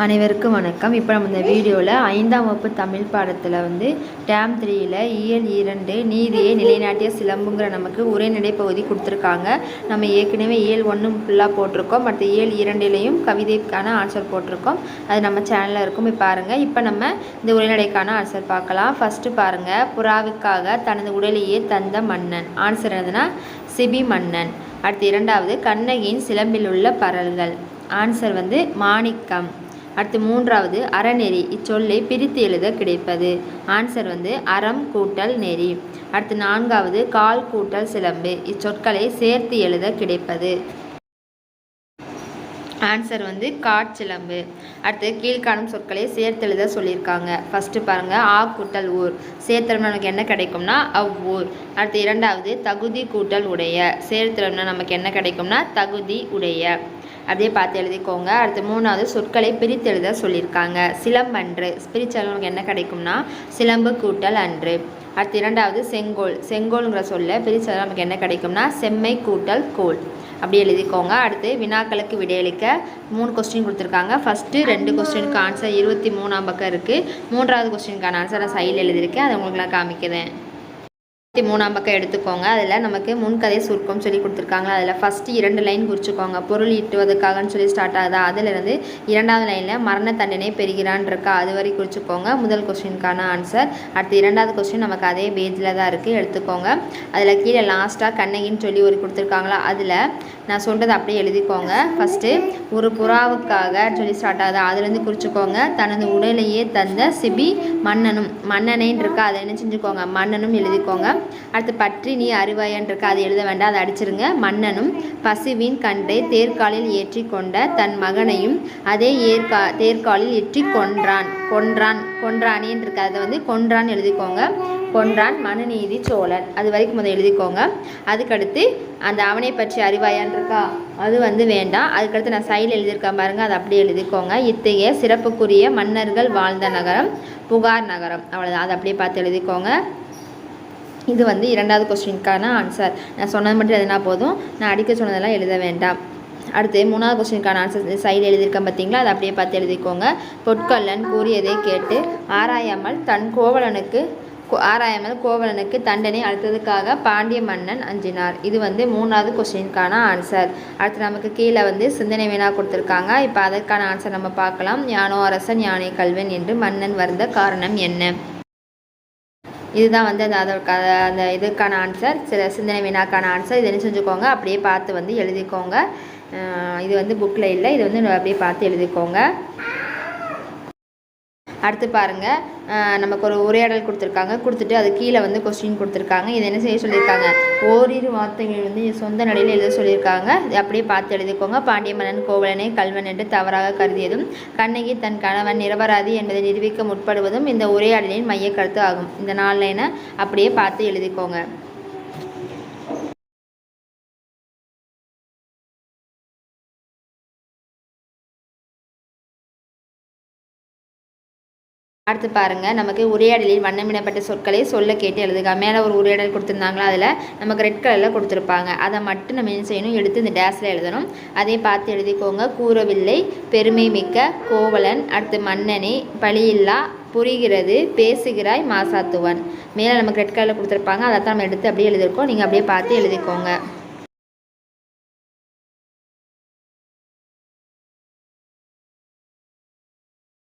அனைவருக்கும் வணக்கம். இப்போ நம்ம இந்த வீடியோவில் 5ஆம் வகுப்பு தமிழ் பாடத்தில் டேம் 3ல் இயல் 2 நீதியை நிலைநாட்டிய சிலம்புங்கிற நமக்கு உரைநடை பகுதி கொடுத்துருக்காங்க. நம்ம ஏற்கனவே இயல் 1 ஃபுல்லாக போட்டிருக்கோம். மற்ற இயல் 2லையும் கவிதைக்கான ஆன்சர் போட்டிருக்கோம். அது நம்ம சேனலில் இருக்கும், போய் பாருங்கள். இப்போ நம்ம இந்த உரைநடைக்கான ஆன்சர் பார்க்கலாம். ஃபஸ்ட்டு பாருங்கள், புறாவுக்காக தனது உடலையே தந்த மன்னன். ஆன்சர் என்னதுன்னா சிபி மன்னன். அடுத்து இரண்டாவது, கண்ணகியின் சிலம்பில் உள்ள பரல்கள். ஆன்சர் மாணிக்கம். அடுத்து மூன்றாவது, அறநெறி. இச்சொல்லை பிரித்து எழுத கிடைப்பது. ஆன்சர் அறம் கூட்டல் நெறி. அடுத்து நான்காவது, கால் கூட்டல் சிலம்பு. இச்சொற்களை சேர்த்து எழுத கிடைப்பது. ஆன்சர் காட்சிலம்பு. அடுத்து கீழ்காணும் சொற்களை சேர்த்து எழுத சொல்லியிருக்காங்க. ஃபஸ்ட்டு பாருங்கள், ஆ கூட்டல் ஊர். சேர்த்தலம்னா நமக்கு என்ன கிடைக்கும்னா அவ்வூர். அடுத்து இரண்டாவது, தகுதி கூட்டல் உடைய. சேர்த்தலம்னா நமக்கு என்ன கிடைக்கும்னா தகுதி உடைய. அப்படியே பார்த்து எழுதிக்கோங்க. அடுத்து மூணாவது, சொற்களை பிரித்து எழுத சொல்லியிருக்காங்க. சிலம்பன்று. பிரித்தல் நமக்கு என்ன கிடைக்கும்னா சிலம்பு கூட்டல் அன்று. அடுத்து இரண்டாவது, செங்கோல். செங்கோல்ங்கிற சொல்ல பிரித்தல் நமக்கு என்ன கிடைக்கும்னா செம்மை கூட்டல் கோல். அப்படி எழுதிக்கோங்க. அடுத்து வினாக்களுக்கு விடையளிக்க 3 கொஸ்டின் கொடுத்துருக்காங்க. ஃபஸ்ட்டு 2 கொஸ்டினுக்கு ஆன்சர் 23ஆம் பக்கம் இருக்குது. மூன்றாவது கொஸ்டினுக்கான ஆன்சர் நான் சைடில் எழுதியிருக்கேன், அதை உங்களுக்கு நான் காமிக்கிறேன். 23ஆம் பக்கம் எடுத்துக்கோங்க. அதில் நமக்கு முன்கதை சுருக்கம் சொல்லி கொடுத்துருக்காங்க. அதில் ஃபஸ்ட்டு 2 லைன் குறிச்சிக்கோங்க. பொருள் ஈட்டுவதற்காகன்னு சொல்லி ஸ்டார்ட் ஆகுதா, அதிலிருந்து 2வது லைனில் மரண தண்டனை பெறுகிறான் இருக்கா, அது வரை குறிச்சிக்கோங்க. முதல் கொஸ்டினுக்கான ஆன்சர். அடுத்து 2வது கொஸ்டின் நமக்கு அதே பேஜில் தான் இருக்குது, எடுத்துக்கோங்க. அதில் கீழே லாஸ்ட்டாக கண்ணகின்னு சொல்லி ஒரு கொடுத்துருக்காங்களா, அதில் நான் சொல்கிறது அப்படியே எழுதிக்கோங்க. ஃபஸ்ட்டு ஒரு புறாவுக்காக சொல்லி ஸ்டார்ட் ஆகுதா, அதுலேருந்து குறிச்சிக்கோங்க. தனது உடலையே தந்த சிபி மன்னனும். மன்னனேன்னு இருக்கா, அதை என்ன செஞ்சுக்கோங்க, மன்னனும் எழுதிக்கோங்க. அடுத்து பற்றி நீ அறிவாயன் இருக்கா, அதை எழுத வேண்டாம், அதை அடிச்சிருங்க. மன்னனும் பசுவின் கன்றை தேர்காலில் ஏற்றி கொண்ட தன் மகனையும் அதே தேர்காலில் ஏற்றி கொன்றானேன்னு இருக்கா, அதை கொன்றான் எழுதிக்கோங்க. கொன்றான் மனுநீதி சோழன், அது வரைக்கும் முதல் எழுதிக்கோங்க. அதுக்கடுத்து அந்த அவனை பற்றி அறிவாயான் இருக்கா, அது வேண்டாம். அதுக்கடுத்து நான் சைடில் எழுதியிருக்கேன் பாருங்கள், அதை அப்படியே எழுதிக்கோங்க. இத்தகைய சிறப்புக்குரிய மன்னர்கள் வாழ்ந்த நகரம் புகார் நகரம். அவ்வளோதான், அதை அப்படியே பார்த்து எழுதிக்கோங்க. இது 2வது கொஸ்டினுக்கான ஆன்சர். நான் சொன்னது மட்டும் எதுனா போதும், நான் அடிக்க சொன்னதெல்லாம் எழுத வேண்டாம். அடுத்து 3வது கொஸ்டினுக்கான ஆன்சர் சைடில் எழுதியிருக்கேன் பார்த்தீங்களா, அதை அப்படியே பார்த்து எழுதிக்கோங்க. பொற்கொல்லன் கூறியதை கேட்டு ஆராயாமல் கோவலனுக்கு தண்டனை அளித்ததுக்காக பாண்டிய மன்னன் அஞ்சினார். இது 3வது கொஸ்டினுக்கான ஆன்சர். அடுத்து நமக்கு கீழே சிந்தனை வினா கொடுத்துருக்காங்க. இப்போ அதற்கான ஆன்சர் நம்ம பார்க்கலாம். யானோ அரசன் யானை கல்வன் என்று மன்னன் வருந்த காரணம் என்ன? இதுதான் அந்த இதுக்கான ஆன்சர். சில சிந்தனை வினாக்கான ஆன்சர். இது என்ன செஞ்சுக்கோங்க, அப்படியே பார்த்து எழுதிக்கோங்க. இது புக்கில் இல்லை, இது அப்படியே பார்த்து எழுதிக்கோங்க. அடுத்து பாருங்கள், நமக்கு ஒரு உரையாடல் கொடுத்துட்டு அது கீழே கொஸ்டின் கொடுத்துருக்காங்க. இது என்ன செய்ய சொல்லியிருக்காங்க, ஓரிரு வார்த்தைகள் சொந்த நிலையில் எழுத சொல்லியிருக்காங்க. இது அப்படியே பார்த்து எழுதிக்கோங்க. பாண்டிய மன்னன் கோவலனை கல்வன் என்று தவறாக கருதியதும் கண்ணகி தன் கணவன் நிரபராதி என்பதை நிரூபிக்க முற்படுவதும் இந்த உரையாடலின் மைய கருத்து ஆகும். இந்த 4 லைனை அப்படியே பார்த்து எழுதிக்கோங்க. அடுத்து பாருங்கள், நமக்கு உரையாடலில் வண்ணமிடப்பட்ட சொற்களை சொல்ல கேட்டு எழுதுக. மேலே ஒரு உரையாடல் கொடுத்துருந்தாங்களா, அதில் நமக்கு ரெட் கலரில் கொடுத்துருப்பாங்க. அதை மட்டும் நம்ம என்ன செய்யணும், எடுத்து இந்த டேஸில் எழுதணும். அதே பார்த்து எழுதிக்கோங்க. கூறவில்லை பெருமை மிக்க கோவலன். அடுத்து மன்னனே பழியில்லா புரிகிறது பேசுகிறாய் மாசாத்துவன். மேலே நமக்கு ரெட் கலரில் கொடுத்துருப்பாங்க, அதை தான் நம்ம எடுத்து அப்படியே எழுதியிருக்கோம். நீங்கள் அப்படியே பார்த்து எழுதிக்கோங்க.